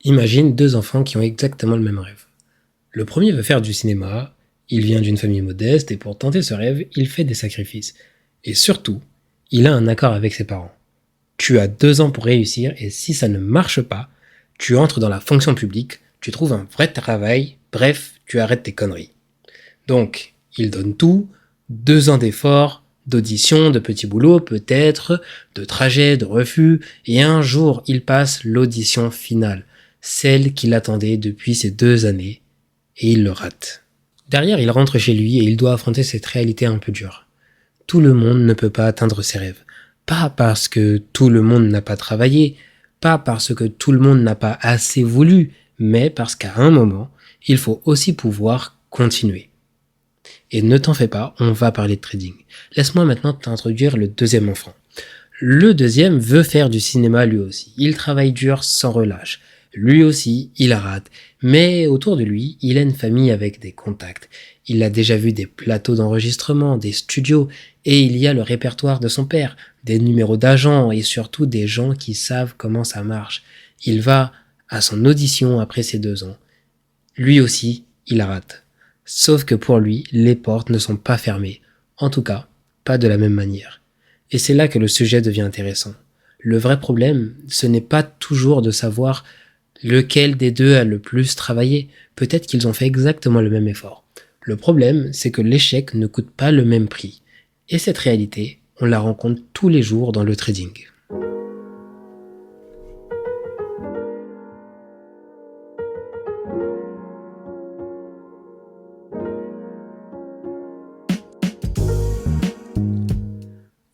Imagine deux enfants qui ont exactement le même rêve. Le premier veut faire du cinéma, il vient d'une famille modeste et pour tenter ce rêve, il fait des sacrifices. Et surtout, il a un accord avec ses parents. Tu as 2 ans pour réussir et si ça ne marche pas, tu entres dans la fonction publique, tu trouves un vrai travail, bref, tu arrêtes tes conneries. Donc, il donne tout, 2 ans d'efforts, d'auditions, de petits boulots peut-être, de trajets, de refus, et un jour il passe l'audition finale, celle qu'il attendait depuis ces 2 années, et il le rate. Derrière, il rentre chez lui et il doit affronter cette réalité un peu dure. Tout le monde ne peut pas atteindre ses rêves. Pas parce que tout le monde n'a pas travaillé, pas parce que tout le monde n'a pas assez voulu, mais parce qu'à un moment, il faut aussi pouvoir continuer. Et ne t'en fais pas, on va parler de trading. Laisse-moi maintenant t'introduire le deuxième enfant. Le deuxième veut faire du cinéma lui aussi. Il travaille dur sans relâche. Lui aussi, il rate. Mais autour de lui, il a une famille avec des contacts. Il a déjà vu des plateaux d'enregistrement, des studios, et il y a le répertoire de son père, des numéros d'agents et surtout des gens qui savent comment ça marche. Il va à son audition après ses 2 ans. Lui aussi, il rate. Sauf que pour lui, les portes ne sont pas fermées. En tout cas, pas de la même manière. Et c'est là que le sujet devient intéressant. Le vrai problème, ce n'est pas toujours de savoir lequel des deux a le plus travaillé. Peut-être qu'ils ont fait exactement le même effort. Le problème, c'est que l'échec ne coûte pas le même prix. Et cette réalité, on la rencontre tous les jours dans le trading.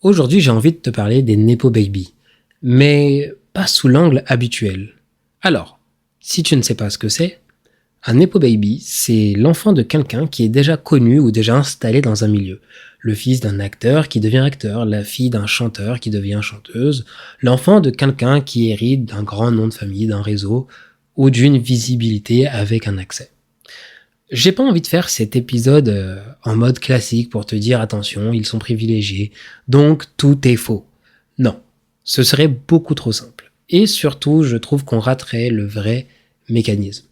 Aujourd'hui, j'ai envie de te parler des Nepo Baby, mais pas sous l'angle habituel. Alors, si tu ne sais pas ce que c'est, un Nepo Baby, c'est l'enfant de quelqu'un qui est déjà connu ou déjà installé dans un milieu. Le fils d'un acteur qui devient acteur, la fille d'un chanteur qui devient chanteuse, l'enfant de quelqu'un qui hérite d'un grand nom de famille, d'un réseau ou d'une visibilité avec un accès. J'ai pas envie de faire cet épisode en mode classique pour te dire attention, ils sont privilégiés, donc tout est faux. Non, ce serait beaucoup trop simple. Et surtout, je trouve qu'on raterait le vrai mécanisme.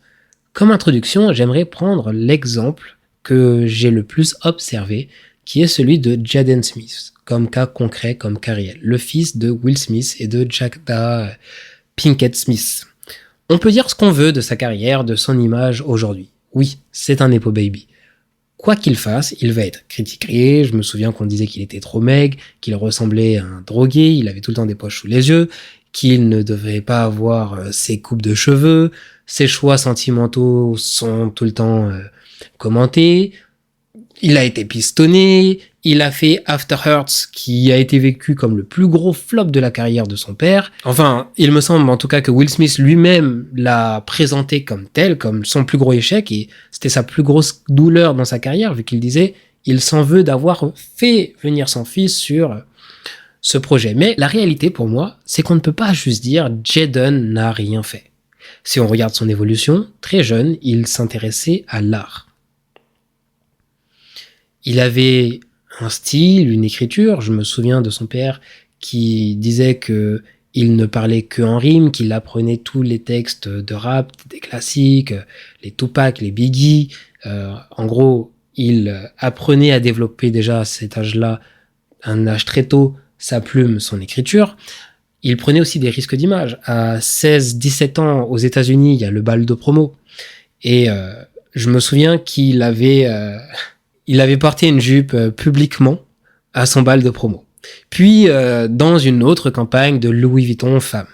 Comme introduction, j'aimerais prendre l'exemple que j'ai le plus observé, qui est celui de Jaden Smith, comme cas concret, comme cas réel, le fils de Will Smith et de Jada Pinkett Smith. On peut dire ce qu'on veut de sa carrière, de son image aujourd'hui. Oui, c'est un Nepo Baby. Quoi qu'il fasse, il va être critiqué. Je me souviens qu'on disait qu'il était trop maigre, qu'il ressemblait à un drogué, il avait tout le temps des poches sous les yeux, qu'il ne devrait pas avoir ses coupes de cheveux, ses choix sentimentaux sont tout le temps commentés. Il a été pistonné, il a fait After Hurts, qui a été vécu comme le plus gros flop de la carrière de son père. Enfin, il me semble en tout cas que Will Smith lui-même l'a présenté comme tel, comme son plus gros échec, et c'était sa plus grosse douleur dans sa carrière, vu qu'il disait il s'en veut d'avoir fait venir son fils sur ce projet. Mais la réalité pour moi, c'est qu'on ne peut pas juste dire Jaden n'a rien fait. Si on regarde son évolution, très jeune, il s'intéressait à l'art. Il avait un style, une écriture. Je me souviens de son père qui disait que il ne parlait que en rime, qu'il apprenait tous les textes de rap, des classiques, les Tupac, les Biggie. En gros, il apprenait à développer déjà à cet âge-là, un âge très tôt, sa plume, son écriture. Il prenait aussi des risques d'image. À 16-17 ans, aux États-Unis, il y a le bal de promo. Et je me souviens qu'il avait... il avait porté une jupe publiquement à son bal de promo. Puis dans une autre campagne de Louis Vuitton femme.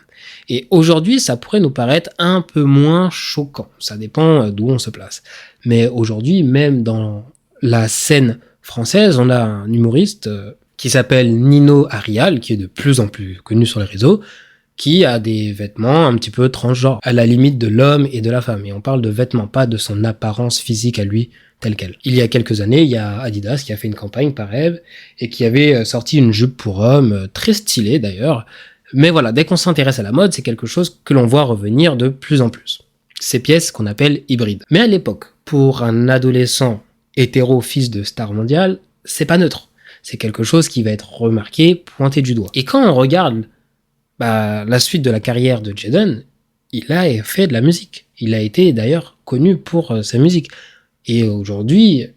Et aujourd'hui, ça pourrait nous paraître un peu moins choquant. Ça dépend d'où on se place. Mais aujourd'hui, même dans la scène française, on a un humoriste qui s'appelle Nino Arial, qui est de plus en plus connu sur les réseaux, qui a des vêtements un petit peu transgenres, à la limite de l'homme et de la femme. Et on parle de vêtements, pas de son apparence physique à lui, telle quelle. Il y a quelques années, il y a Adidas qui a fait une campagne pareille et qui avait sorti une jupe pour homme, très stylée d'ailleurs. Mais voilà, dès qu'on s'intéresse à la mode, c'est quelque chose que l'on voit revenir de plus en plus. Ces pièces qu'on appelle hybrides. Mais à l'époque, pour un adolescent hétéro fils de star mondiale, c'est pas neutre. C'est quelque chose qui va être remarqué, pointé du doigt. Et quand on regarde la suite de la carrière de Jaden, il a fait de la musique. Il a été d'ailleurs connu pour sa musique. Et aujourd'hui,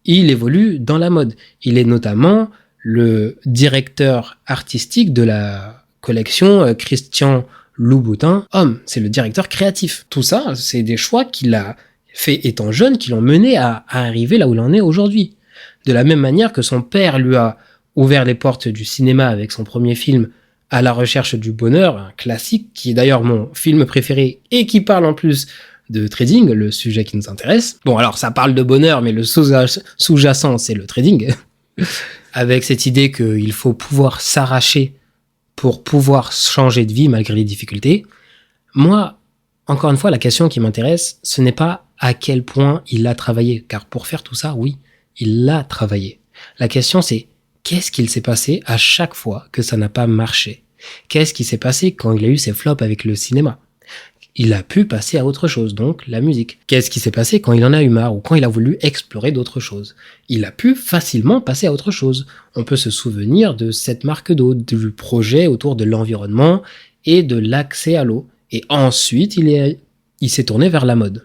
il évolue dans la mode. Il est notamment le directeur artistique de la collection Christian Louboutin Homme. C'est le directeur créatif. Tout ça, c'est des choix qu'il a fait étant jeune qui l'ont mené à arriver là où il en est aujourd'hui. De la même manière que son père lui a ouvert les portes du cinéma avec son premier film À la recherche du bonheur, un classique qui est d'ailleurs mon film préféré et qui parle en plus de trading, le sujet qui nous intéresse. Bon, alors ça parle de bonheur, mais le sous-jacent, c'est le trading. Avec cette idée qu'il faut pouvoir s'arracher pour pouvoir changer de vie malgré les difficultés. Moi, encore une fois, la question qui m'intéresse, ce n'est pas à quel point il a travaillé, car pour faire tout ça, oui, il l'a travaillé. La question, c'est qu'est-ce qu'il s'est passé à chaque fois que ça n'a pas marché? Qu'est-ce qui s'est passé quand il a eu ses flops avec le cinéma? Il a pu passer à autre chose, donc la musique. Qu'est-ce qui s'est passé quand il en a eu marre ou quand il a voulu explorer d'autres choses? Il a pu facilement passer à autre chose. On peut se souvenir de cette marque d'eau, du projet autour de l'environnement et de l'accès à l'eau. Et ensuite, il s'est tourné vers la mode.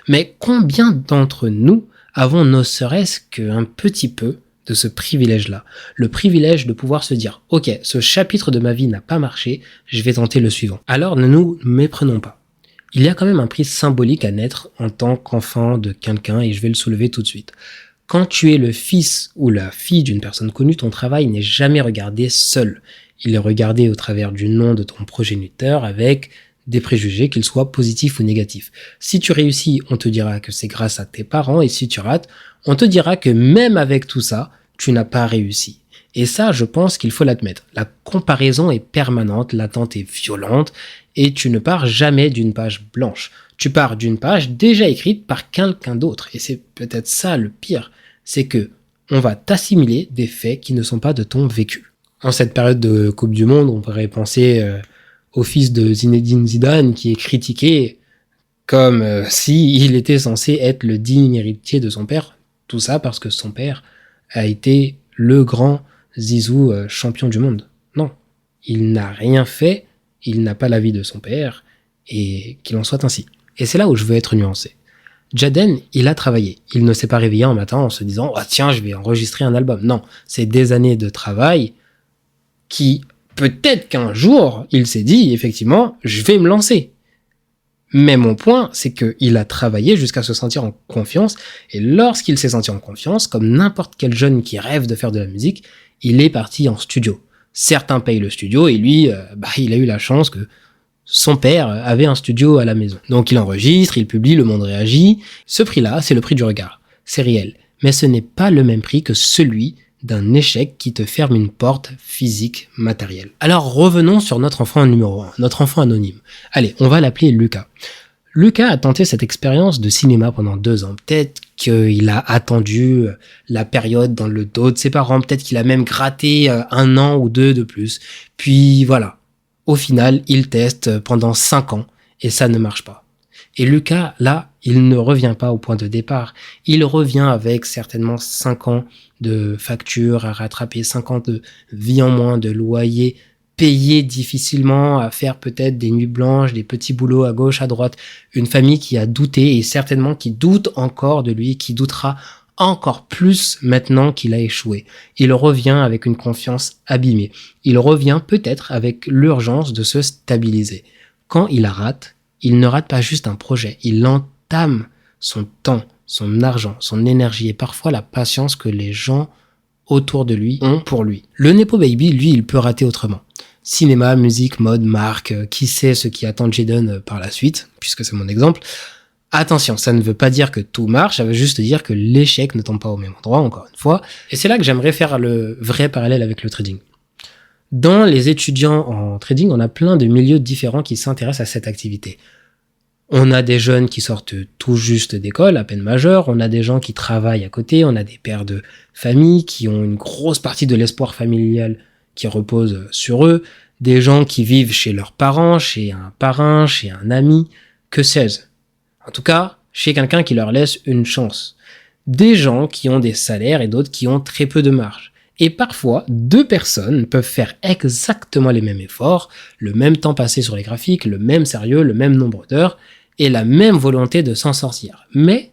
Mais combien d'entre nous avons ne serait-ce qu'un petit peu de ce privilège-là? Le privilège de pouvoir se dire « Ok, ce chapitre de ma vie n'a pas marché, je vais tenter le suivant. » Alors ne nous méprenons pas. Il y a quand même un prix symbolique à naître en tant qu'enfant de quelqu'un et je vais le soulever tout de suite. Quand tu es le fils ou la fille d'une personne connue, ton travail n'est jamais regardé seul. Il est regardé au travers du nom de ton progéniteur avec des préjugés, qu'ils soient positifs ou négatifs. Si tu réussis, on te dira que c'est grâce à tes parents et si tu rates, on te dira que même avec tout ça, tu n'as pas réussi. Et ça, je pense qu'il faut l'admettre. La comparaison est permanente, latente et violente, et tu ne pars jamais d'une page blanche. Tu pars d'une page déjà écrite par quelqu'un d'autre. Et c'est peut-être ça le pire, c'est que on va t'assimiler des faits qui ne sont pas de ton vécu. En cette période de Coupe du Monde, on pourrait penser au fils de Zinedine Zidane qui est critiqué comme si il était censé être le digne héritier de son père. Tout ça parce que son père a été le grand Zizou champion du monde. Non, il n'a rien fait, il n'a pas l'avis de son père, et qu'il en soit ainsi. Et c'est là où je veux être nuancé. Jaden, il a travaillé. Il ne s'est pas réveillé un matin en se disant « Ah tiens, je vais enregistrer un album ». Non, c'est des années de travail qui, peut-être qu'un jour, il s'est dit « Effectivement, je vais me lancer ». Mais mon point, c'est qu'il a travaillé jusqu'à se sentir en confiance, et lorsqu'il s'est senti en confiance, comme n'importe quel jeune qui rêve de faire de la musique, il est parti en studio. Certains payent le studio, et lui, il a eu la chance que son père avait un studio à la maison. Donc il enregistre, il publie, le monde réagit. Ce prix-là, c'est le prix du regard. C'est réel. Mais ce n'est pas le même prix que celui d'un échec qui te ferme une porte physique matérielle. Alors revenons sur notre enfant numéro 1, notre enfant anonyme. Allez, on va l'appeler Lucas. Lucas a tenté cette expérience de cinéma pendant 2 ans. Peut-être qu'il a attendu la période dans le dos de ses parents, peut-être qu'il a même gratté 1 an ou 2 de plus. Puis voilà, au final, il teste pendant 5 ans et ça ne marche pas. Et Lucas, là, il ne revient pas au point de départ. Il revient avec certainement 5 ans de factures à rattraper, 5 ans de vie en moins, de loyer payé difficilement, à faire peut-être des nuits blanches, des petits boulots à gauche, à droite. Une famille qui a douté et certainement qui doute encore de lui, qui doutera encore plus maintenant qu'il a échoué. Il revient avec une confiance abîmée. Il revient peut-être avec l'urgence de se stabiliser. Quand il rate, il ne rate pas juste un projet, il entame son temps, son argent, son énergie et parfois la patience que les gens autour de lui ont pour lui. Le Nepo Baby, lui, il peut rater autrement. Cinéma, musique, mode, marque, qui sait ce qui attend Jaden par la suite, puisque c'est mon exemple. Attention, ça ne veut pas dire que tout marche, ça veut juste dire que l'échec ne tombe pas au même endroit, encore une fois. Et c'est là que j'aimerais faire le vrai parallèle avec le trading. Dans les étudiants en trading, on a plein de milieux différents qui s'intéressent à cette activité. On a des jeunes qui sortent tout juste d'école, à peine majeurs, on a des gens qui travaillent à côté, on a des pères de famille qui ont une grosse partie de l'espoir familial qui repose sur eux, des gens qui vivent chez leurs parents, chez un parrain, chez un ami, que sais-je. En tout cas, chez quelqu'un qui leur laisse une chance. Des gens qui ont des salaires et d'autres qui ont très peu de marge. Et parfois, deux personnes peuvent faire exactement les mêmes efforts, le même temps passé sur les graphiques, le même sérieux, le même nombre d'heures, et la même volonté de s'en sortir. Mais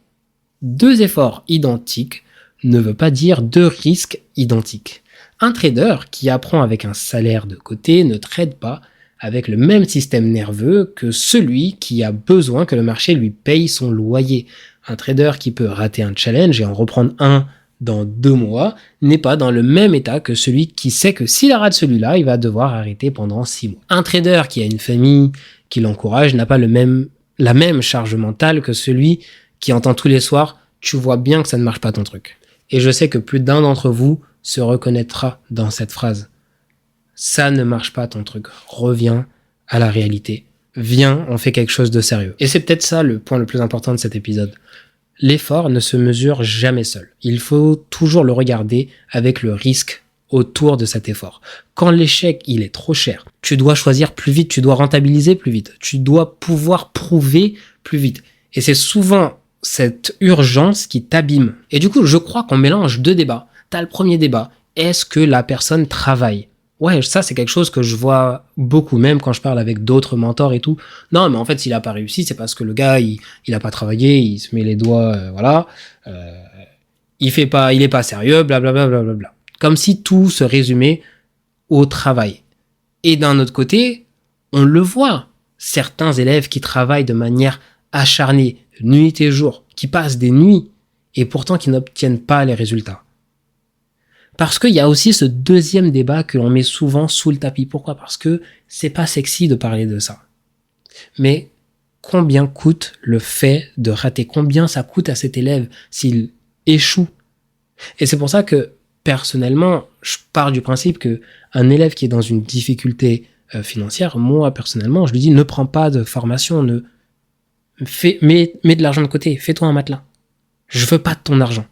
deux efforts identiques ne veut pas dire deux risques identiques. Un trader qui apprend avec un salaire de côté ne trade pas avec le même système nerveux que celui qui a besoin que le marché lui paye son loyer. Un trader qui peut rater un challenge et en reprendre un dans 2 mois n'est pas dans le même état que celui qui sait que s'il rate celui-là, il va devoir arrêter pendant 6 mois. Un trader qui a une famille qui l'encourage n'a pas la même charge mentale que celui qui entend tous les soirs « tu vois bien que ça ne marche pas ton truc ». Et je sais que plus d'un d'entre vous se reconnaîtra dans cette phrase. Ça ne marche pas ton truc. Reviens à la réalité. Viens, on fait quelque chose de sérieux. Et c'est peut-être ça le point le plus important de cet épisode. L'effort ne se mesure jamais seul. Il faut toujours le regarder avec le risque autour de cet effort. Quand l'échec, il est trop cher, tu dois choisir plus vite, tu dois rentabiliser plus vite, tu dois pouvoir prouver plus vite. Et c'est souvent cette urgence qui t'abîme. Et du coup, je crois qu'on mélange deux débats. T'as le premier débat. Est-ce que la personne travaille ? Ouais, ça, c'est quelque chose que je vois beaucoup, même quand je parle avec d'autres mentors et tout. Non, mais en fait, s'il a pas réussi, c'est parce que le gars, il a pas travaillé, il se met les doigts, voilà. Il est pas sérieux, blablabla, blablabla. Comme si tout se résumait au travail. Et d'un autre côté, on le voit. Certains élèves qui travaillent de manière acharnée, nuit et jour, qui passent des nuits, et pourtant qui n'obtiennent pas les résultats. Parce qu'il y a aussi ce deuxième débat que l'on met souvent sous le tapis. Pourquoi ? Parce que c'est pas sexy de parler de ça. Mais combien coûte le fait de rater ? Combien ça coûte à cet élève s'il échoue ? Et c'est pour ça que, personnellement, je pars du principe que un élève qui est dans une difficulté financière, moi, personnellement, je lui dis, ne prends pas de formation, mets de l'argent de côté, fais-toi un matelas. Je veux pas de ton argent.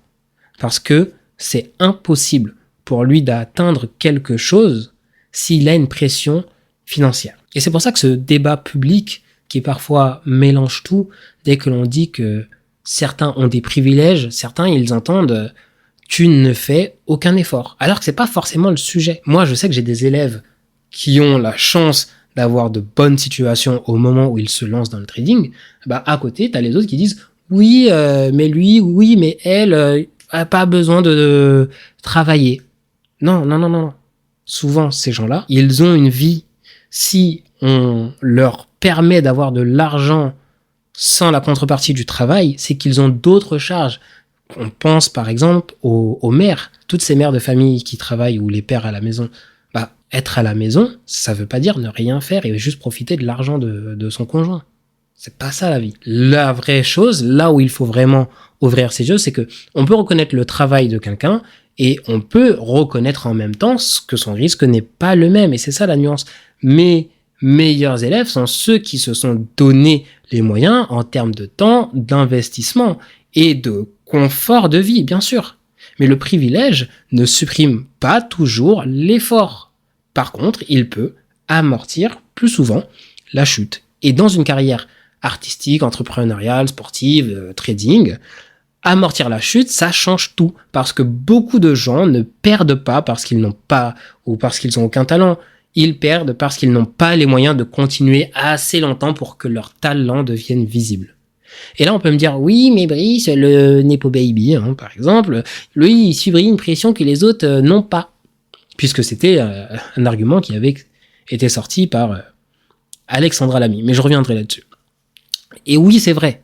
Parce que c'est impossible pour lui d'atteindre quelque chose s'il a une pression financière. Et c'est pour ça que ce débat public, qui parfois mélange tout, dès que l'on dit que certains ont des privilèges, certains, ils entendent « tu ne fais aucun effort ». Alors que c'est pas forcément le sujet. Moi, je sais que j'ai des élèves qui ont la chance d'avoir de bonnes situations au moment où ils se lancent dans le trading. Bah, à côté, t'as les autres qui disent « oui, mais lui, oui, mais elle... a pas besoin de travailler. » Non. Souvent, ces gens-là, ils ont une vie. Si on leur permet d'avoir de l'argent sans la contrepartie du travail, c'est qu'ils ont d'autres charges. On pense par exemple aux mères, toutes ces mères de famille qui travaillent ou les pères à la maison. Bah, être à la maison, ça veut pas dire ne rien faire et juste profiter de l'argent de son conjoint. C'est pas ça la vie. La vraie chose, là où il faut vraiment ouvrir ses yeux, c'est que on peut reconnaître le travail de quelqu'un et on peut reconnaître en même temps que son risque n'est pas le même. Et c'est ça la nuance. Mes meilleurs élèves sont ceux qui se sont donné les moyens en termes de temps, d'investissement et de confort de vie, bien sûr. Mais le privilège ne supprime pas toujours l'effort. Par contre, il peut amortir plus souvent la chute. Et dans une carrière artistique, entrepreneuriale, sportive, trading, amortir la chute, ça change tout. Parce que beaucoup de gens ne perdent pas parce qu'ils n'ont pas ou parce qu'ils ont aucun talent. Ils perdent parce qu'ils n'ont pas les moyens de continuer assez longtemps pour que leur talent devienne visible. Et là, on peut me dire, oui, mais Brice, le Nepo Baby, par exemple, lui, il subit une pression que les autres n'ont pas. Puisque c'était un argument qui avait été sorti par Alexandra Lamy. Mais je reviendrai là-dessus. Et oui, c'est vrai.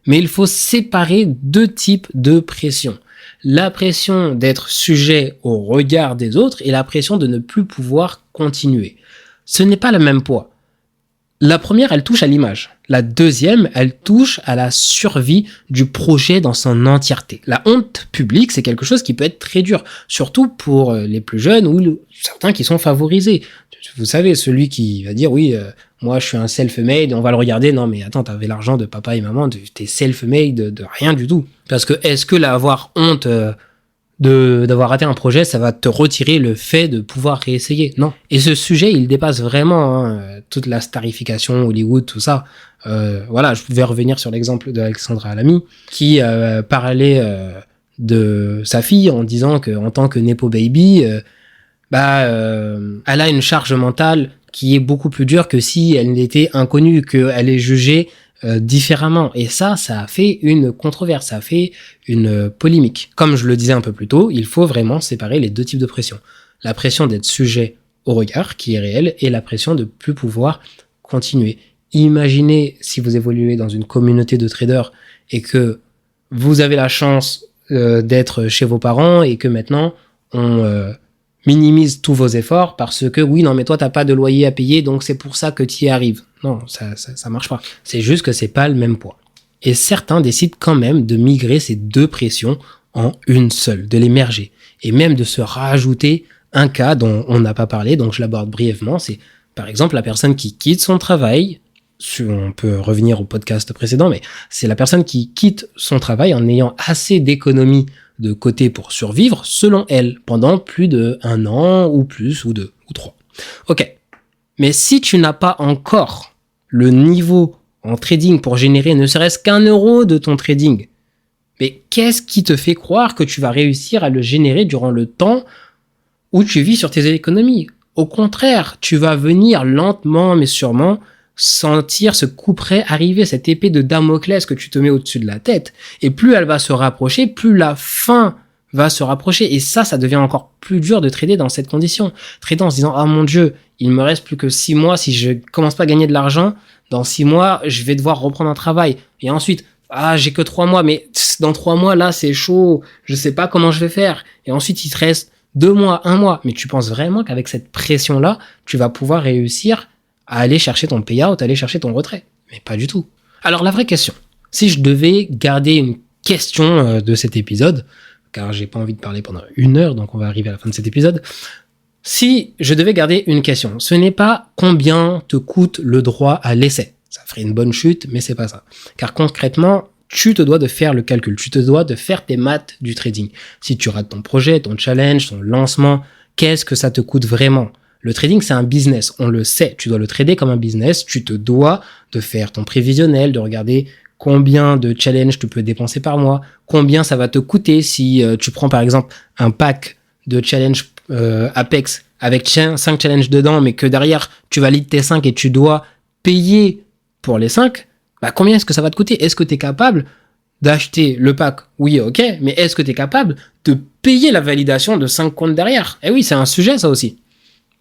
Mais il faut séparer deux types de pression. La pression d'être sujet au regard des autres et la pression de ne plus pouvoir continuer. Ce n'est pas le même poids. La première, elle touche à l'image. La deuxième, elle touche à la survie du projet dans son entièreté. La honte publique, c'est quelque chose qui peut être très dur, surtout pour les plus jeunes ou certains qui sont favorisés. Vous savez, celui qui va dire, oui, moi je suis un self-made, on va le regarder, non mais attends, t'avais l'argent de papa et maman, t'es self-made de rien du tout. Parce que est-ce que avoir honte d'avoir raté un projet, ça va te retirer le fait de pouvoir réessayer? Non. Et ce sujet, il dépasse vraiment toute la starification, Hollywood, tout ça. Voilà, je vais revenir sur l'exemple d'Alexandra Lamy qui parlait de sa fille en disant que en tant que Nepo Baby, elle a une charge mentale qui est beaucoup plus dure que si elle n'était inconnue, qu'elle est jugée différemment. Et ça a fait une controverse, ça a fait une polémique. Comme je le disais un peu plus tôt, il faut vraiment séparer les deux types de pression. La pression d'être sujet au regard, qui est réelle, et la pression de plus pouvoir continuer. Imaginez si vous évoluez dans une communauté de traders et que vous avez la chance d'être chez vos parents et que maintenant on minimise tous vos efforts parce que oui, non mais toi t'as pas de loyer à payer donc c'est pour ça que tu y arrives. Non, ça marche pas. C'est juste que c'est pas le même poids. Et certains décident quand même de migrer ces deux pressions en une seule, de les merger et même de se rajouter un cas dont on n'a pas parlé, donc je l'aborde brièvement. C'est par exemple la personne qui quitte son travail. On peut revenir au podcast précédent, mais c'est la personne qui quitte son travail en ayant assez d'économies de côté pour survivre, selon elle, pendant plus d'1 an, ou plus, ou 2, ou 3. Ok. Mais si tu n'as pas encore le niveau en trading pour générer ne serait-ce qu'1 euro de ton trading, mais qu'est-ce qui te fait croire que tu vas réussir à le générer durant le temps où tu vis sur tes économies? Au contraire, tu vas venir lentement mais sûrement sentir ce couperet arriver, cette épée de Damoclès que tu te mets au-dessus de la tête. Et plus elle va se rapprocher, plus la fin va se rapprocher. Et ça devient encore plus dur de trader dans cette condition. Trader en se disant, ah mon Dieu, il me reste plus que 6 mois. Si je commence pas à gagner de l'argent, dans 6 mois, je vais devoir reprendre un travail. Et ensuite, j'ai que 3 mois, mais dans 3 mois, là, c'est chaud. Je sais pas comment je vais faire. Et ensuite, il te reste 2 mois, 1 mois. Mais tu penses vraiment qu'avec cette pression-là, tu vas pouvoir réussir à aller chercher ton payout, aller chercher ton retrait? Mais pas du tout. Alors la vraie question, si je devais garder une question de cet épisode, car j'ai pas envie de parler pendant 1 heure, donc on va arriver à la fin de cet épisode. Si je devais garder une question, ce n'est pas combien te coûte le droit à l'essai. Ça ferait une bonne chute, mais c'est pas ça. Car concrètement, tu te dois de faire le calcul, tu te dois de faire tes maths du trading. Si tu rates ton projet, ton challenge, ton lancement, qu'est-ce que ça te coûte vraiment? Le trading, c'est un business, on le sait. Tu dois le trader comme un business. Tu te dois de faire ton prévisionnel, de regarder combien de challenges tu peux dépenser par mois, combien ça va te coûter si tu prends par exemple un pack de challenge Apex avec 5 challenges dedans, mais que derrière tu valides tes 5 et tu dois payer pour les 5. Combien est-ce que ça va te coûter? Est-ce que tu es capable d'acheter le pack? Oui, ok, mais est-ce que tu es capable de payer la validation de 5 comptes derrière? Eh oui, c'est un sujet ça aussi.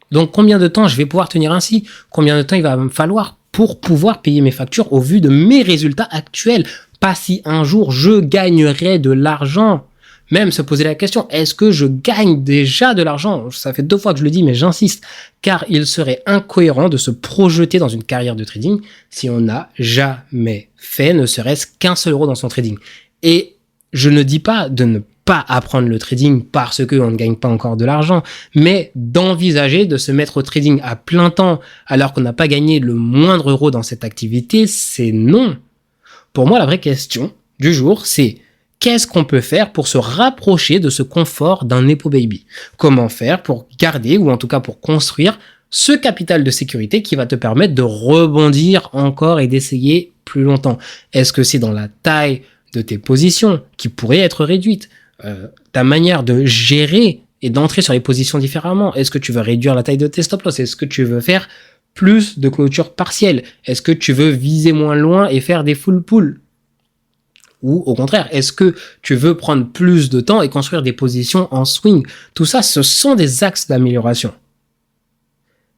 Donc, combien de temps je vais pouvoir tenir ainsi? Combien de temps il va me falloir pour pouvoir payer mes factures au vu de mes résultats actuels? Pas si un jour je gagnerai de l'argent. Même se poser la question, est-ce que je gagne déjà de l'argent? Ça fait 2 fois que je le dis, mais j'insiste. Car il serait incohérent de se projeter dans une carrière de trading si on n'a jamais fait ne serait-ce qu'1 seul euro dans son trading. Et je ne dis pas de ne pas apprendre le trading parce qu'on ne gagne pas encore de l'argent, mais d'envisager de se mettre au trading à plein temps alors qu'on n'a pas gagné le moindre euro dans cette activité, c'est non. Pour moi, la vraie question du jour, c'est qu'est-ce qu'on peut faire pour se rapprocher de ce confort d'un Nepo Baby? Comment faire pour garder, ou en tout cas pour construire, ce capital de sécurité qui va te permettre de rebondir encore et d'essayer plus longtemps? Est-ce que c'est dans la taille de tes positions qui pourraient être réduites? Ta manière de gérer et d'entrer sur les positions différemment. Est-ce que tu veux réduire la taille de tes stop loss? Est-ce que tu veux faire plus de clôture partielle? Est-ce que tu veux viser moins loin et faire des full pull? Ou au contraire, est-ce que tu veux prendre plus de temps et construire des positions en swing? Tout ça, ce sont des axes d'amélioration.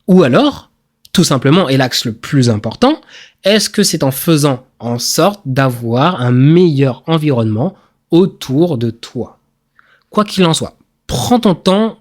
Ou alors, tout simplement, et l'axe le plus important, est-ce que c'est en faisant en sorte d'avoir un meilleur environnement autour de toi? Quoi qu'il en soit, prends ton temps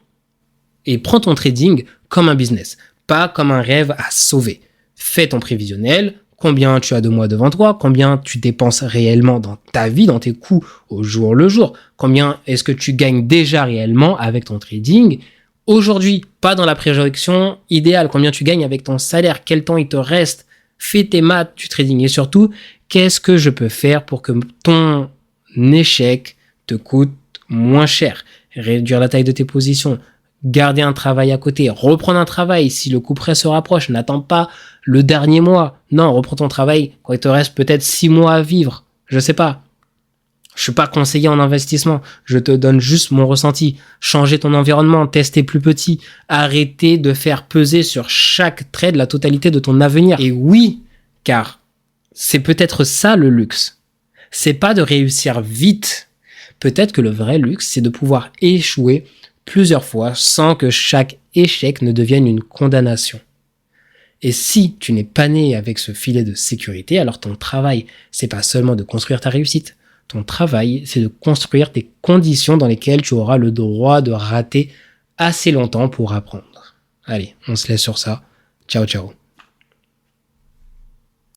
et prends ton trading comme un business, pas comme un rêve à sauver. Fais ton prévisionnel, combien tu as de mois devant toi, combien tu dépenses réellement dans ta vie, dans tes coûts au jour le jour, combien est-ce que tu gagnes déjà réellement avec ton trading aujourd'hui, pas dans la projection idéale, combien tu gagnes avec ton salaire, quel temps il te reste, fais tes maths du trading et surtout, qu'est-ce que je peux faire pour que ton échec te coûte moins cher? Réduire la taille de tes positions, garder un travail à côté, reprendre un travail si le couperet se rapproche, n'attends pas le dernier mois. Non, reprends ton travail quand il te reste peut-être 6 mois à vivre. Je sais pas. Je suis pas conseiller en investissement, je te donne juste mon ressenti. Changer ton environnement, tester plus petit, arrêter de faire peser sur chaque trade la totalité de ton avenir. Et oui, car c'est peut-être ça le luxe. C'est pas de réussir vite. Peut-être que le vrai luxe, c'est de pouvoir échouer plusieurs fois sans que chaque échec ne devienne une condamnation. Et si tu n'es pas né avec ce filet de sécurité, alors ton travail, c'est pas seulement de construire ta réussite. Ton travail, c'est de construire tes conditions dans lesquelles tu auras le droit de rater assez longtemps pour apprendre. Allez, on se laisse sur ça. Ciao, ciao.